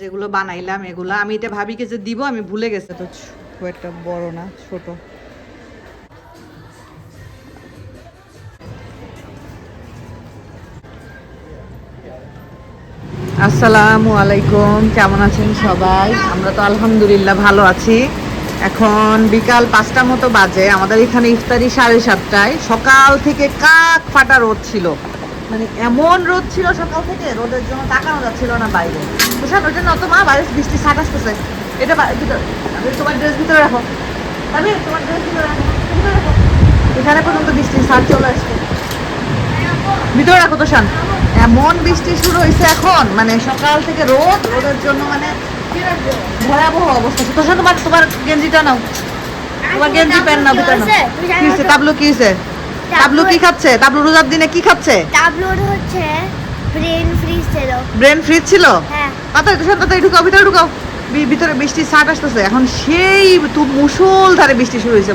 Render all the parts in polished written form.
যেগুলো বানাইলাম এগুলো আমি এটা ভাবিকে যে দিব আমি ভুলে গেছি, তো খুব একটা বড় না, ছোট। আসসালামু আলাইকুম, কেমন আছেন সবাই? আমরা তো আলহামদুলিল্লাহ ভালো আছি। এখন বিকাল 5টা মতো বাজে, আমাদের এখানে ইফতারি 7:30টায়। সকাল থেকে কাক ফাটা রোদ ছিল, মানে এমন রোদ ছিল সকাল থেকে, রোদের জন্য তাকানো যাচ্ছিল না বাইরে। তো স্যার ওইটা নত মা, বাইরে বৃষ্টি ছাট আসতেছে, এটা ভিতরে, তোমার ড্রেস ভিতরে রাখো, আমি তোমার ড্রেস ভিতরে রাখো, ভিতরে রাখো। এখানে পর্যন্ত বৃষ্টি ছাট চলে আসছে, ভিতরে রাখো তো শান। এমন বৃষ্টি শুরু হয়েছে এখন, মানে সকাল থেকে রোদ, রোদের জন্য মানে ভয়াবহ অবস্থা। তো শান তোমার তোমার গেঞ্জিটা নাও, তোমার গেঞ্জি প্যান্ট নাও, ভিতরে নাও। কি হয়েছে তাবলু, কি হয়েছে? তাবলু কি খাচ্ছে? তাবলু রোজার দিনে কি খাচ্ছে? তাবলুর হচ্ছে ব্রেন ফ্রিজ ছিল। ব্রেন ফ্রিজ ছিল? হ্যাঁ। তাড়াতাড়ি শান, তাড়াতাড়ি ঢুকাও, ভিতরে ঢুকাও। ভিতরে বৃষ্টির ছাট আসতেছে এখন, সেই মুষলধারে বৃষ্টি শুরু হয়েছে।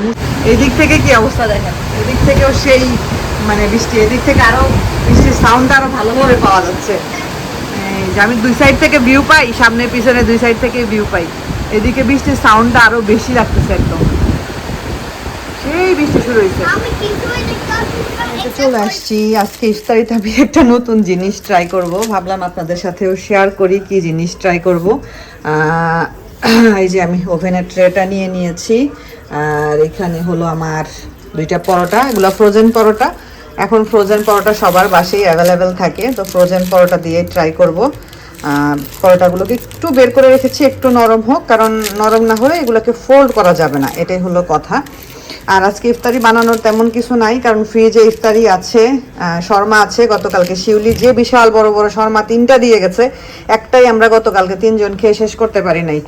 এই দিক থেকে কি অবস্থা দেখেন, এদিক থেকেও সেই মানে বৃষ্টি, এদিক থেকে আরো বৃষ্টির সাউন্ড আরো ভালোভাবে পাওয়া যাচ্ছে। এই যে আমি দুই সাইড থেকে ভিউ পাই, সামনে পিছনে দুই সাইড থেকে ভিউ পাই। এদিকে বৃষ্টির সাউন্ডটা আরো বেশি লাগতেছে, একদম সেই বৃষ্টি শুরু হয়েছে। চলে আসছি আজকে ইফতারিতে, আমি একটা নতুন জিনিস ট্রাই করব, ভাবলাম আপনাদের সাথেও শেয়ার করি কি জিনিস ট্রাই করব। এই যে আমি ওভেনের ট্রেটা নিয়ে নিয়েছি, আর এখানে হলো আমার 2টা পরোটা, এগুলো ফ্রোজেন পরোটা। এখন ফ্রোজেন পরোটা সবার বাসায় অ্যাভেলেবেল থাকে, তো ফ্রোজেন পরোটা দিয়ে ট্রাই করব। পরোটাগুলোকে একটু বের করে রেখেছি, একটু নরম হোক, কারণ নরম না হলে এগুলোকে ফোল্ড করা যাবে না, এটাই হলো কথা। আর আজকে ইফতারি বানানোর তেমন কিছু নাই, কারণ ফ্রিজে ইফতারি আছে, শর্মা আছে গতকালকে শিউলি যে বিশাল বড় বড় শর্মা 3টা দিয়ে গেছে, একটাই আমরা গতকালকে 3জন খেয়ে শেষ করতে পারি নাই,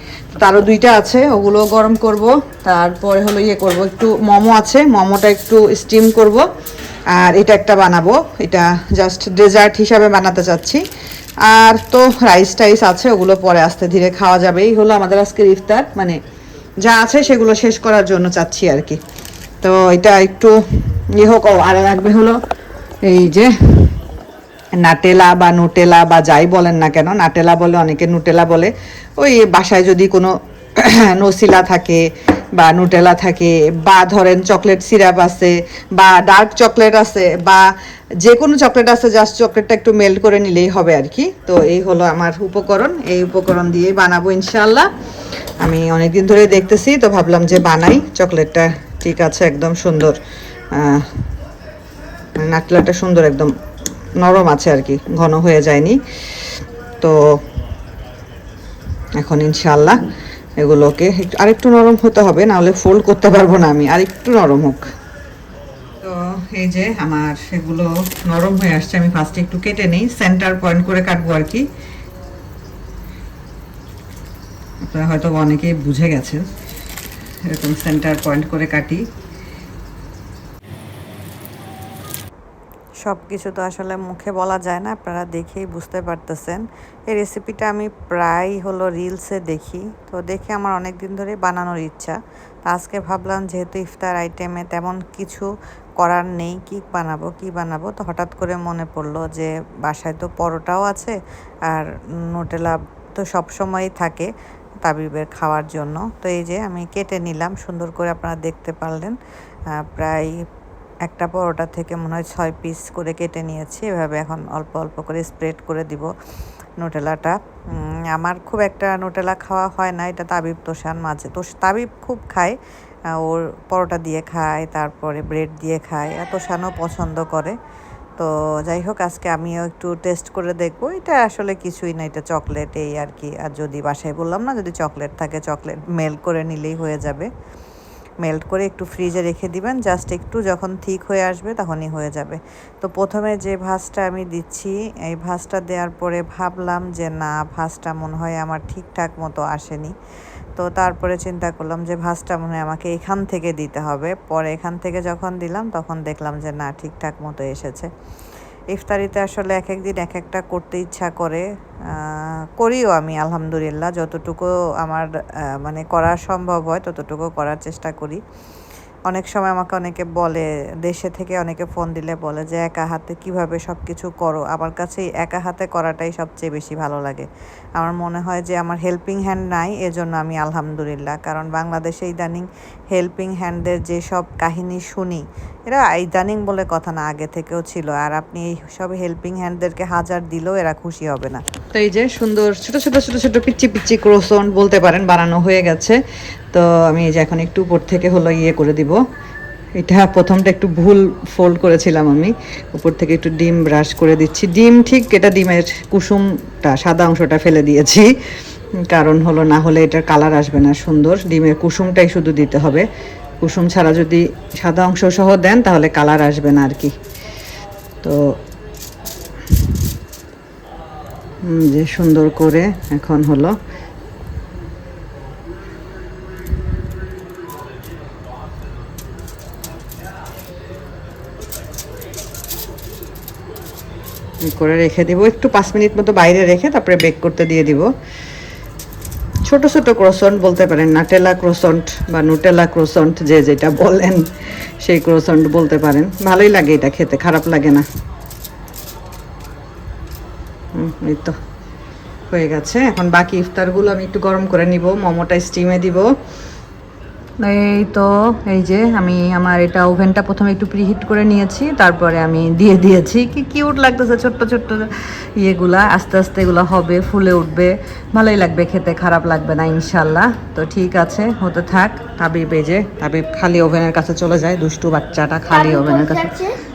তারও 2টা আছে, ওগুলো গরম করব। তারপরে হলো ইয়ে করব, একটু মোমো আছে, মোমোটা একটু স্টিম করব। আর এটা একটা বানাবো, এটা জাস্ট ডেজার্ট হিসাবে বানাতে চাচ্ছি। আর তো রাইস টাইস আছে, ওগুলো পরে আস্তে ধীরে খাওয়া যাবে। এই হলো আমাদের আজকের ইফতার, মানে যা আছে সেগুলো শেষ করার জন্য চাচ্ছি আর কি। তো এটা একটু ইয়ে হোক। আর লাগবে হলো এই যে নাটেলা বা নুটেলা বা যাই বলেন না কেন, নাটেলা বলে, অনেকে নুটেলা বলে। ওই বাসায় যদি কোনো নসিলা থাকে বা নুটেলা থাকে, বা ধরেন চকলেট সিরাপ আছে, বা ডার্ক চকলেট আছে, বা যে কোনো চকলেট আছে, জাস্ট চকলেটটা একটু মেল্ট করে নিলেই হবে আর কি। তো এই হলো আমার উপকরণ, এই উপকরণ দিয়েই বানাবো ইনশাল্লাহ। আমি অনেকদিন ধরে দেখতেছি, তো ভাবলাম যে বানাই। চকলেটটা ঠিক আছে, একদম সুন্দর, নাটলাটা সুন্দর, একদম নরম আছে আর কি, ঘন হয়ে যায়নি। তো এখন ইনশাল্লাহ এগুলোকে আরেকটু নরম হতে হবে, নাহলে ফোল্ড করতে পারবো না আমি, আরেকটু নরম হোক। তো এই যে আমার সেগুলো নরম হয়ে আসছে, আমি ফার্স্টে একটু কেটে নিই, সেন্টার পয়েন্ট করে কাটবো আর কি। আপনারা হয়তো অনেকেই বুঝে গেছেন, এরকম সেন্টার পয়েন্ট করে কাটি। সব কিছু তো আসলে মুখে বলা যায় না, আপনারা দেখেই বুঝতে পারতেছেন। এই রেসিপিটা আমি প্রায় হলো রিলসে দেখি, তো দেখে আমার অনেক দিন ধরে বানানোর ইচ্ছা। তো আজকে ভাবলাম যেহেতু ইফতার আইটেমে তেমন কিছু করার নেই, কি বানাবো, তো হঠাৎ করে মনে পড়লো যে বাসায় তো পরোটাও আছে, আর নুটেলা তো সবসময়ই থাকে তাবিবের খাওয়ার জন্য। তো এই যে আমি কেটে নিলাম সুন্দর করে, আপনারা দেখতে পারলেন প্রায় একটা পরোটা থেকে মনে হয় 6 পিস করে কেটে নিয়েছি। এভাবে এখন অল্প অল্প করে স্প্রেড করে দিব নুটেলাটা। আমার খুব একটা নুটেলা খাওয়া হয় না, এটা তাবিব তোষান মাঝে, তো তাবিব খুব খায়, ওর পরোটা দিয়ে খায়, তারপরে ব্রেড দিয়ে খায়, তোষানও পছন্দ করে। তো যাই হোক, আজকে আমিও একটু টেস্ট করে দেখবো। এটা আসলে কিছুই না, এটা চকলেট, এই আর কি। আর যদি বাসায় বললাম না, যদি চকলেট থাকে, চকলেট মেল্ট করে নিলেই হয়ে যাবে। মেল্ট করে একটু ফ্রিজে রেখে দিবেন, জাস্ট একটু যখন ঠিক হয়ে আসবে তখনই হয়ে যাবে। তো প্রথমে যে ভাঁজটা আমি দিচ্ছি, এই ভাঁজটা দেওয়ার পরে ভাবলাম যে না, ভাঁজটা মনে হয় আমার ঠিকঠাক মতো আসেনি। তো তারপরে চিন্তা করলাম যে ভাঁজটা মনে হয় আমাকে এখান থেকে দিতে হবে। পরে এখান থেকে যখন দিলাম তখন দেখলাম যে না, ঠিকঠাক মতো এসেছে। ইফতারিতে আসলে এক এক দিন এক একটা করতে ইচ্ছা করে, করিও আমি আলহামদুলিল্লাহ, যতটুকু আমার মানে করা সম্ভব হয় ততটুকু করার চেষ্টা করি। অনেক সময় আমাকে অনেকে বলে, দেশে থেকে অনেকে ফোন দিলে বলে যে একা হাতে কিভাবে সব কিছু করো। আমার কাছে এই একা হাতে করাটাই সবচেয়ে বেশি ভালো লাগে। আমার মনে হয় যে আমার হেল্পিং হ্যান্ড নাই, এজন্য আমি আলহামদুলিল্লাহ। কারণ বাংলাদেশে ইদানিং হেল্পিং হ্যান্ডদের যেসব কাহিনী শুনি, এরা ইদানিং বলে কথা না, আগে থেকেও ছিল। আর আপনি এই সব হেল্পিং হ্যান্ডদেরকে হাজার দিলেও এরা খুশি হবে না। তো এই যে সুন্দর ছোট ছোট ছোট ছোট পিচ্চি পিচ্চি ক্রোসন বলতে পারেন বানানো হয়ে গেছে। তো আমি এই যে এখন একটু উপর থেকে হলো ইয়ে করে দিব। এটা প্রথমটা একটু ভুল ফোল্ড করেছিলাম আমি, উপর থেকে একটু ডিম ব্রাশ করে দিচ্ছি। ডিম ঠিক এটা ডিমের কুসুমটা সাদা অংশটা ফেলে দিয়েছি, কারণ হলো না হলে এটার কালার আসবে না সুন্দর। ডিমের কুসুমটাই শুধু দিতে হবে, কুসুম ছাড়া যদি সাদা অংশ সহ দেন তাহলে কালার আসবে না আর কি। তো যে সুন্দর করে এখন হলো করে রেখে দিব, একটু 5 মিনিট মতো বাইরে রেখে তারপরে বেক করতে দিয়ে দিব। ছোট ছোট ক্রোসন্ট বলতে পারেন, নাটেলা ক্রোসন্ট বা নুটেলা ক্রোসন্ট যে যেটা বলেন সেই ক্রোসন্ট বলতে পারেন। ভালোই লাগে এটা খেতে, খারাপ লাগে না। এই তো হয়ে গেছে। এখন বাকি ইফতারগুলো আমি একটু গরম করে নিব, মোমোটা স্টিমে দিব। এই তো এই যে আমি আমার এটা ওভেনটা প্রথমে একটু প্রিহিট করে নিয়েছি, তারপরে আমি দিয়ে দিয়েছি। কি কিউট লাগতেছে ছোট্ট ছোট্ট ইয়েগুলা, আস্তে আস্তে এগুলো হবে, ফুলে উঠবে, ভালোই লাগবে খেতে, খারাপ লাগবে না ইনশাল্লাহ। তো ঠিক আছে, হতে থাক। তাবিব এই যে তাবিব খালি ওভেনের কাছে চলে যায়, দুষ্টু বাচ্চাটা খালি ওভেনের কাছে।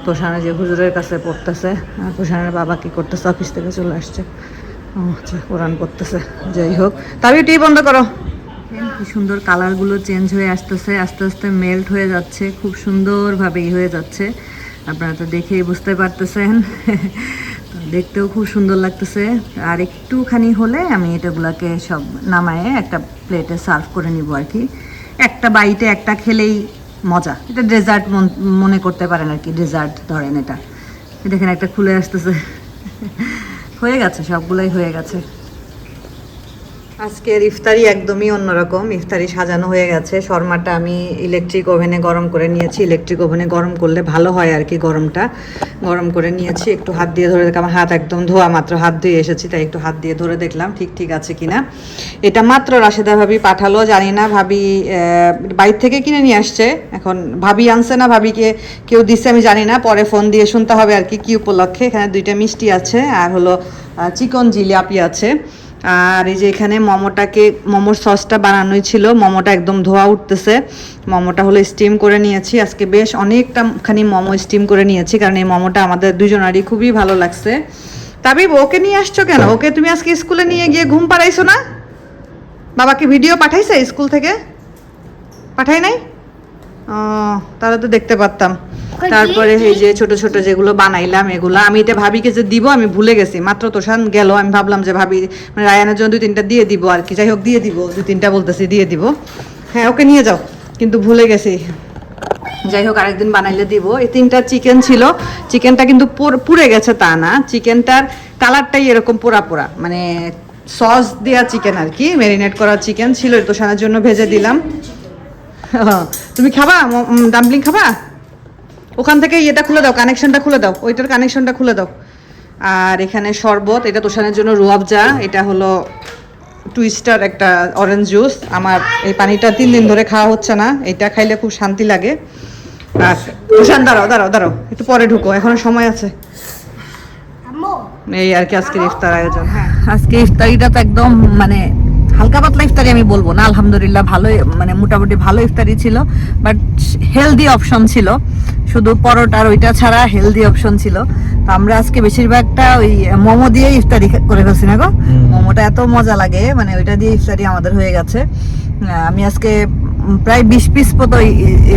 তোষানে যে হুজুরের কাছে পড়তেছে, তোষানের বাবা কি করতেছে, অফিস থেকে চলে আসছে, আচ্ছা কোরআন পড়তেছে। যাই হোক, তাবিব টিভি বন্ধ করো। কি সুন্দর কালারগুলো চেঞ্জ হয়ে আসতেছে, আস্তে আস্তে মেল্ট হয়ে যাচ্ছে, খুব সুন্দরভাবে হয়ে যাচ্ছে। আপনারা তো দেখেই বুঝতে পারতেছেন, দেখতেও খুব সুন্দর লাগতেছে। আর একটুখানি হলে আমি এটাগুলোকে সব নামায়ে একটা প্লেটে সার্ভ করে নিব আর কি। একটা বাইটে একটা খেলেই মজা, এটা ডেজার্ট মনে করতে পারেন আর কি, ডেজার্ট ধরেন এটা। দেখেন একটা খুলে আসতেছে, হয়ে গেছে, সবগুলোই হয়ে গেছে। আজকের ইফতারি একদমই অন্যরকম, ইফতারি সাজানো হয়ে গেছে। শর্মাটা আমি ইলেকট্রিক ওভেনে গরম করে নিয়েছি, ইলেকট্রিক ওভেনে গরম করলে ভালো হয় আর কি। গরমটা গরম করে নিয়েছি, একটু হাত দিয়ে ধরে দেখলাম, আমার হাত একদম ধোয়া, মাত্র হাত ধুয়ে এসেছি, তাই একটু হাত দিয়ে ধরে দেখলাম ঠিক ঠিক আছে কিনা। এটা মাত্র রাশেদা ভাবি পাঠালো, জানি না ভাবি বাইরে থেকে কিনে নিয়ে আসছে, এখন ভাবি আনছে না ভাবিকে কেউ দিচ্ছে আমি জানি না, পরে ফোন দিয়ে শুনতে হবে আর কি, কি উপলক্ষে। এখানে 2টা মিষ্টি আছে আর হলো চিকন জিলাপি আছে। আর এই যে এখানে মোমোর সসটা বানানোই ছিল, মোমোটা একদম ধোয়া উঠতেছে। মোমোটা হলো স্টিম করে নিয়েছি আজকে, বেশ অনেকটাখানি মোমো স্টিম করে নিয়েছি, কারণ এই মোমোটা আমাদের দুজনারই খুবই ভালো লাগছে। তাবিব ওকে নিয়ে আসছো কেন? ওকে তুমি আজকে স্কুলে নিয়ে গিয়ে ঘুম পাড়াইছো না? বাবাকে ভিডিও পাঠাইছে স্কুল থেকে? পাঠাই নাই? ও, তাহলে তো দেখতে পারতাম। তারপরে এই যে ছোট ছোট যেগুলো বানাইলাম এগুলো আমি এটা ভাবিকে যে দিব আমি ভুলে গেছি, মাত্র তোষান গেল, আমি ভাবলাম যে ভাবি মানে রায়ানের জন্য 2-3টা দিয়ে দিব আর কি। যাই হোক দিয়ে দিব, 2-3টা বলতেছি দিয়ে দিব। হ্যাঁ ওকে নিয়ে যাও, কিন্তু ভুলে গেছি। যাই হোক আরেকদিন বানাইলে দিব। এই 3টা চিকেন ছিল, চিকেনটা কিন্তু পুড়ে গেছে তা না, চিকেনটার কালারটাই এরকম পোড়া পোড়া, মানে সস দেওয়া চিকেন আর কি, ম্যারিনেট করা চিকেন ছিল, তোষানের জন্য ভেজে দিলাম। তুমি খাবা ডাম্পলিং খাবা? ওখান থেকে ইয়েটা খুলে দাও, কানেকশনটা খুলে দাও, ওইটার কানেকশনটা খুলে দাও। আর এখানে শরবত, এটা তোষানের জন্য রুয়াবজা, এটা হলো টুইস্টার একটা অরেঞ্জ জুস। আমার এই পানিটা 3 দিন ধরে খাওয়া হচ্ছে না, এটা খাইলে খুব শান্তি লাগে। আর তোষান দাঁড়াও দাঁড়াও দাঁড়াও, একটু পরে ঢুকো, এখনো সময় আছে। এই আর কি আজকের ইফতার আয়োজন। হ্যাঁ আজকে ইফতারিটা তো একদম মানে হালকা পাতলা ইফতারি আমি বলবো না, আলহামদুলিল্লাহ ভালোই, মানে মোটামুটি ভালো ইফতারি ছিল, বাট হেলদি অপশন ছিল, শুধু পরোটার ওইটা ছাড়া হেলদি অপশন ছিল। তো আমরা আজকে বেশিরভাগটা ওই মোমো দিয়ে ইফতারি করে ফেলছি না গো, মোমোটা এত মজা লাগে, মানে ওইটা দিয়ে ইফতারি আমাদের হয়ে গেছে। আমি আজকে প্রায় 20 পিস মতো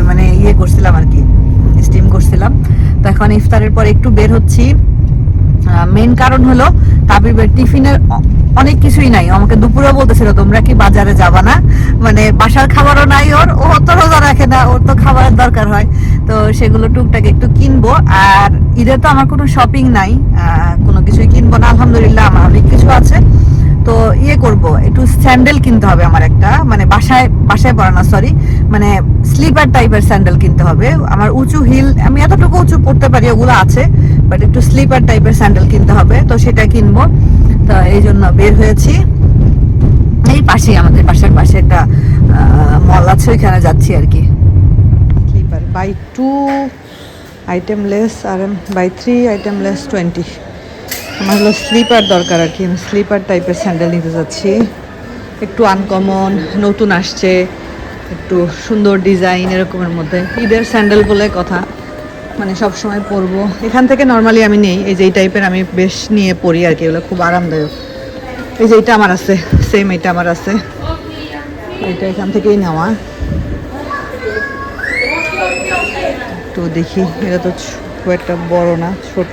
মানে ইয়ে করছিলাম আর কি, স্টিম করছিলাম। তো এখন ইফতারের পর একটু বের হচ্ছি। মেন কারণ হলো তাবিবের টিফিনের অনেক কিছুই নাই, আমাকে দুপুরে বলতেছিল তোমরা কি বাজারে যাবা না, মানে বাসার খাবারও নাই ওর, ও তো রোজা রাখে না, ওর তো খাবারের দরকার হয়, তো সেগুলো টুকটাক একটু কিনবো। আর ঈদে তো আমার কোনো শপিং নাই, কোনো কিছুই কিনবো না, আলহামদুলিল্লাহ আমার অনেক কিছু আছে। তো ইয়ে করব, একটু স্যান্ডেল কিনতে হবে আমার একটা, মানে বাসায় বাসায় পরানো, সরি, মানে স্লিপার টাইপের স্যান্ডেল কিনতে হবে আমার। উঁচু হিল আমি এতটুকু উঁচু পড়তে পারি, ওগুলো আছে, বাট একটু স্লিপার টাইপের স্যান্ডেল কিনতে হবে, তো সেটা কিনবো। তো এই জন্য বের হয়েছি। এই পাশে, আমাদের পাশের পাশে একটা মল আছে, ওইখানে যাচ্ছি আর কি। স্লিপার বাই 2 আইটেম লেস, আর বাই 3 আইটেম লেস 20। আমার হলো স্লিপার দরকার আর কি, আমি স্লিপার টাইপের স্যান্ডেল নিতে যাচ্ছি, একটু আনকমন, নতুন আসছে, একটু সুন্দর ডিজাইন এরকমের মধ্যে। ঈদের স্যান্ডেল বলে কথা, মানে সব সময় পরবো। এখান থেকে নর্মালি আমি নেই, এই যে এই টাইপের আমি বেশ নিয়ে পরি আর কি, এগুলো খুব আরামদায়ক। এই যে এটা আমার আছে, সেম এটা আমার আছে, এটা এখান থেকেই নেওয়া। একটু দেখি, এটা তো খুব একটা বড় না, ছোট।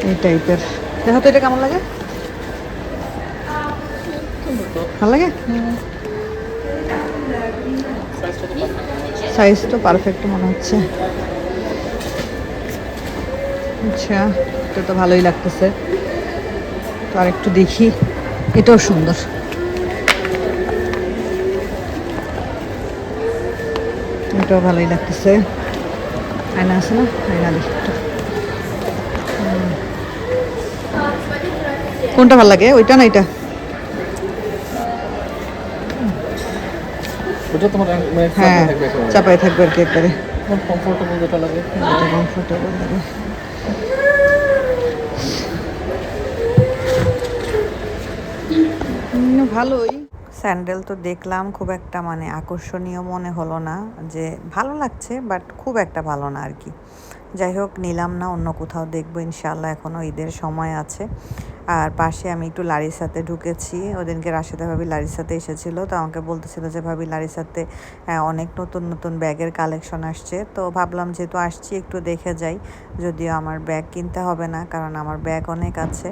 এই টাইপের দেখো তো, এটা কেমন লাগে? ভালো লাগে? সাইজ তো পারফেক্ট মনে হচ্ছে। আচ্ছা, এটা তো ভালোই লাগতেছে। তো আর একটু দেখি, এটাও সুন্দর। এটাও ভালোই লাগতেছে। আয়না আছে না, আয়না দেখি একটু। কোনটা ভালো লাগে, ওইটা না এটা? হ্যাঁ, চাপাই থাকবে আর কি একবারে। কমফোর্টেবল যেটা লাগে, কমফোর্টেবল লাগে। ভালোই। স্যান্ডেল তো দেখলাম, খুব একটা মানে আকর্ষণীয় মনে হলো না, যে ভালো লাগছে বাট খুব একটা ভালো না আর কি। যাই হোক, নিলাম না, অন্য কোথাও দেখবো ইনশাল্লাহ, এখনও ঈদের সময় আছে। আর পাশে আমি একটু লারিসাতে ঢুকেছি, ওদিনকে রাশেদা ভাবি লারিসাতে এসেছিলো, তো আমাকে বলতেছিল যে ভাবি লারিসাতে অনেক নতুন নতুন ব্যাগের কালেকশন আসছে, তো ভাবলাম যেহেতু আসছি একটু দেখে যাই। যদিও আমার ব্যাগ কিনতে হবে না, কারণ আমার ব্যাগ অনেক আছে।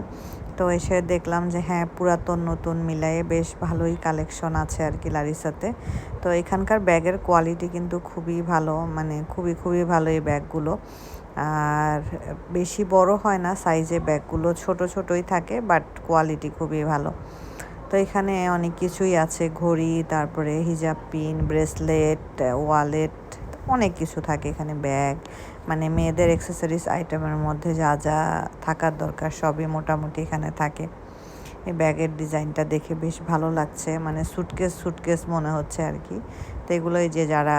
তো এসে দেখলাম যে হ্যাঁ, পুরাতন নতুন মিলায়ে বেশ ভালোই কালেকশন আছে আর কি লারিসাতে। তো এখানকার ব্যাগের কোয়ালিটি কিন্তু খুবই ভালো, মানে খুবই খুবই ভালো এই ব্যাগগুলো। আর বেশি বড় হয় না সাইজে, ব্যাগগুলো ছোট ছোটই থাকে, বাট কোয়ালিটি খুবই ভালো। তো এখানে অনেক কিছুই আছে, ঘড়ি, তারপরে হিজাব পিন, ব্রেসলেট, ওয়ালেট, অনেক কিছু থাকে এখানে। ব্যাগ মানে মেয়েদের অ্যাক্সেসরিজ আইটেমের মধ্যে যা যা থাকার দরকার সবই মোটামুটি এখানে থাকে। এই ব্যাগের ডিজাইনটা দেখে বেশ ভালো লাগছে, মানে সুটকেস সুটকেস মনে হচ্ছে আর কি। তো এগুলো যে যারা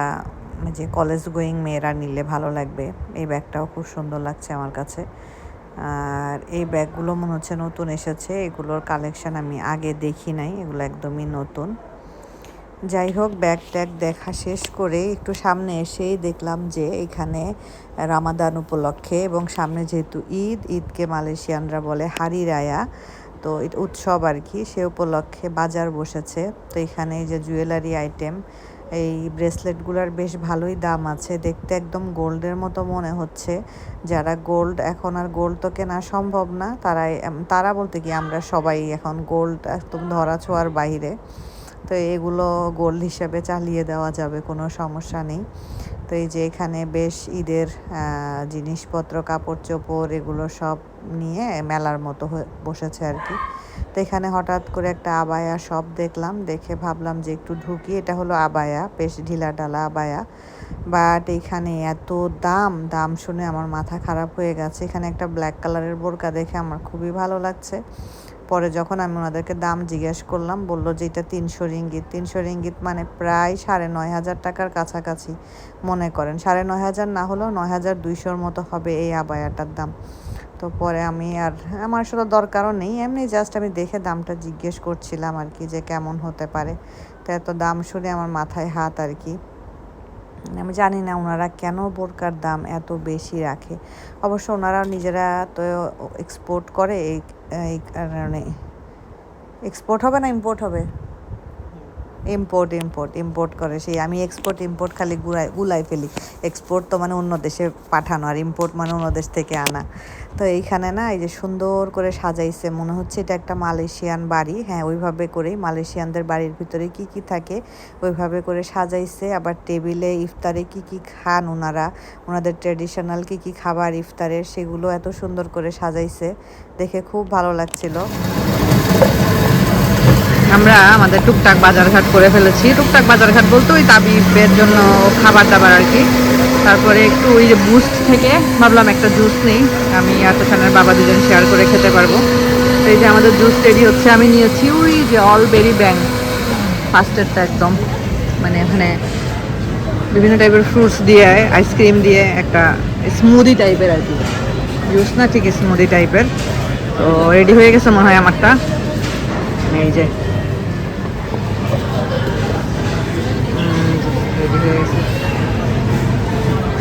যে কলেজ গোয়িং মেয়েরা নিলে ভালো লাগবে। এই ব্যাগটাও খুব সুন্দর লাগছে আমার কাছে। আর এই ব্যাগগুলো মনে হচ্ছে নতুন এসেছে, এগুলোর কালেকশন আমি আগে দেখি নাই, এগুলো একদমই নতুন। যাই হোক, ব্যাগ ট্যাগ দেখা শেষ করে একটু সামনে এসেই দেখলাম যে এখানে রামাদান উপলক্ষে, এবং সামনে যেহেতু ঈদকে মালয়েশিয়ানরা বলে হারি রায়া, তো উৎসব আর কি, সে উপলক্ষে বাজার বসেছে। তো এখানে এই যে জুয়েলারি আইটেম, এই ব্রেসলেটগুলোর বেশ ভালোই দাম আছে, দেখতে একদম গোল্ডের মতো মনে হচ্ছে। যারা গোল্ড, এখন আর গোল্ড তো কেনা সম্ভব না, তারা বলতে কি আমরা সবাই এখন গোল্ড একদম ধরা ছোঁয়ার বাইরে। তো এগুলো গোল্ড হিসাবে চালিয়ে দেওয়া যাবে, কোনো সমস্যা নেই। তো এই যে এখানে বেশ ঈদের জিনিসপত্র, কাপড় চোপড়, এগুলো সব নিয়ে মেলার মতো বসেছে আর কি। তো এখানে হঠাৎ করে একটা আবায়া শপ দেখলাম, দেখে ভাবলাম যে একটু ঢুকি। এটা হলো আবায়া, বেশ ঢিলা ঢালা আবায়া, বাট এখানে এত দাম, দাম শুনে আমার মাথা খারাপ হয়ে গেছে। এখানে একটা ব্ল্যাক কালারের বোরকা দেখে আমার খুবই ভালো লাগছে। পরে যখন আমি ওনাদেরকে দাম জিজ্ঞেস করলাম, বললো যে এটা 300 রিঙ্গিত। 300 রিঙ্গিত মানে প্রায় 9,500 টাকার কাছাকাছি মনে করেন, 9,500 না হলেও 9,200 মতো হবে এই আবায়াটার দাম। তো পরে আমি আর, আমার আসলে দরকারও নেই, এমনি জাস্ট আমি দেখে দামটা জিজ্ঞেস করছিলাম আর কি, যে কেমন হতে পারে। তো এত দাম শুনে আমার মাথায় হাত আর কি। আমি জানি না ওনারা কেন বোরকার দাম এত বেশি রাখে। অবশ্য ওনারা নিজেরা তো এক্সপোর্ট করে, এই কারণে। এক্সপোর্ট হবে না ইম্পোর্ট হবে? ইম্পোর্ট ইম্পোর্ট ইম্পোর্ট করে সেই আমি এক্সপোর্ট ইম্পোর্ট খালি গুলাই ফেলি। এক্সপোর্ট তো মানে অন্য দেশে পাঠানো, আর ইম্পোর্ট মানে অন্য দেশ থেকে আনা। তো এইখানে না এই যে সুন্দর করে সাজাইছে, মনে হচ্ছে এটা একটা মালয়েশিয়ান বাড়ি। হ্যাঁ, ওইভাবে করেই মালয়েশিয়ানদের বাড়ির ভিতরে কি কি থাকে ওইভাবে করে সাজাইছে। আবার টেবিলে ইফতারে কি কি খান ওনাদের ট্রেডিশনাল কি কি খাবার ইফতারের, সেগুলো এত সুন্দর করে সাজাইছে, দেখে খুব ভালো লাগছিল। আমরা আমাদের টুকটাক বাজারঘাট করে ফেলেছি। টুকটাক বাজারঘাট বলতে ওই তাবিবের জন্য খাবার দাবার আর কি। তারপরে একটু ওই যে বুস্ট থেকে ভাবলাম একটা জুস নেই, আমি আর তোষানের বাবা দুজন শেয়ার করে খেতে পারবো। তো এই যে আমাদের জুস রেডি হচ্ছে। আমি নিয়েছি ওই যে অলবেরি ব্যাংক ফার্স্টেরটা, একদম মানে এখানে বিভিন্ন টাইপের ফ্রুটস দিয়ে আইসক্রিম দিয়ে একটা স্মুদি টাইপের আর কি, জুস না ঠিক স্মুদি টাইপের। তো রেডি হয়ে গেছে মনে হয় আমারটা। এই যে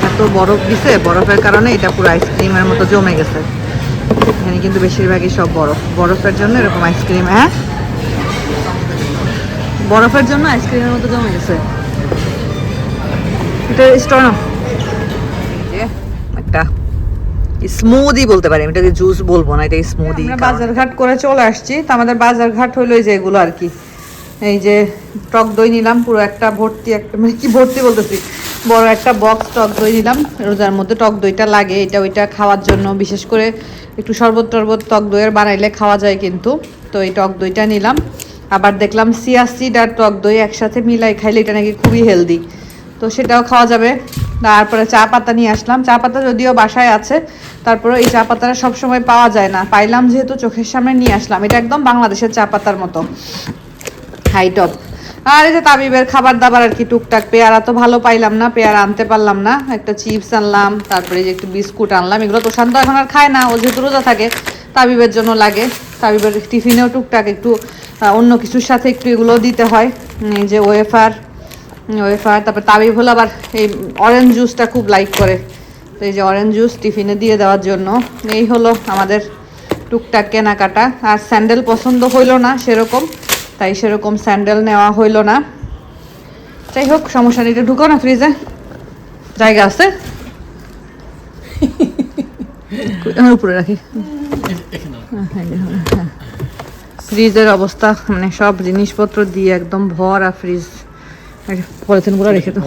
এত বরফ দিছে, বরফের কারণে এটা পুরো আইসক্রিমের মতো জমে গেছে। এখানে কিন্তু বেশিরভাগই সব বরফের জন্য এরকম আইসক্রিম। হ্যাঁ, বরফের জন্য আইসক্রিমের মতো জমে গেছে। এটা স্টোর না, একটা স্মুদি বলতে পারি, এটাকে জুস বলবো না, এটা স্মুদি। আমরা বাজারঘাট করে চলে আসছি। তো আমাদের বাজারঘাট হলো এই যে এগুলো আর কি। এই যে টক দই নিলাম পুরো একটা ভর্তি, একটা মানে কি ভর্তি বলতেছি, বড় একটা বক্স টক দই নিলাম। রোজার মধ্যে টক দইটা লাগে, এটা ওইটা খাওয়ার জন্য, বিশেষ করে একটু শরবত টরবত টক দইয়ের বানাইলে খাওয়া যায় কিন্তু। তো এই টক দইটা নিলাম। আবার দেখলাম চিয়া সিড আর টক দই একসাথে মিলাই খাইলে এটা নাকি খুবই হেলদি, তো সেটাও খাওয়া যাবে। তারপরে চা পাতা নিয়ে আসলাম। চা পাতা যদিও বাসায় আছে, তারপরে এই চা পাতাটা সবসময় পাওয়া যায় না, পাইলাম যেহেতু চোখের সামনে নিয়ে আসলাম। এটা একদম বাংলাদেশের চা পাতার মতো হাইটপ। আর এই যে তাবিবের খাবার দাবার আর কি টুকটাক। পেয়ারা তো ভালো পাইলাম না, পেয়ারা আনতে পারলাম না। একটা চিপস আনলাম, তারপরে যে একটু বিস্কুট আনলাম। এগুলো তোষান তো এখন আর খায় না, ও যেহেতু রোজা থাকে, তাবিবের জন্য লাগে। তাবিবের টিফিনেও টুকটাক একটু অন্য কিছুর সাথে একটু এগুলো দিতে হয়। এই যে ওয়েফার, তারপর তাবিব হলো আবার এই অরেঞ্জ জুসটা খুব লাইক করে, তো এই যে অরেঞ্জ জুস টিফিনে দিয়ে দেওয়ার জন্য। এই হলো আমাদের টুকটাক কেনাকাটা। আর স্যান্ডেল পছন্দ হইলো না সেরকম, তাই সেরকম স্যান্ডেল নেওয়া হইলো না। যাই হোক, সমস্যা নেই। এটা ঢুকো না, ফ্রিজে জায়গা আছে, উপরে রাখি। ফ্রিজের অবস্থা মানে সব জিনিসপত্র দিয়ে একদম ভরা ফ্রিজ। পলিথিনগুলো রেখে তো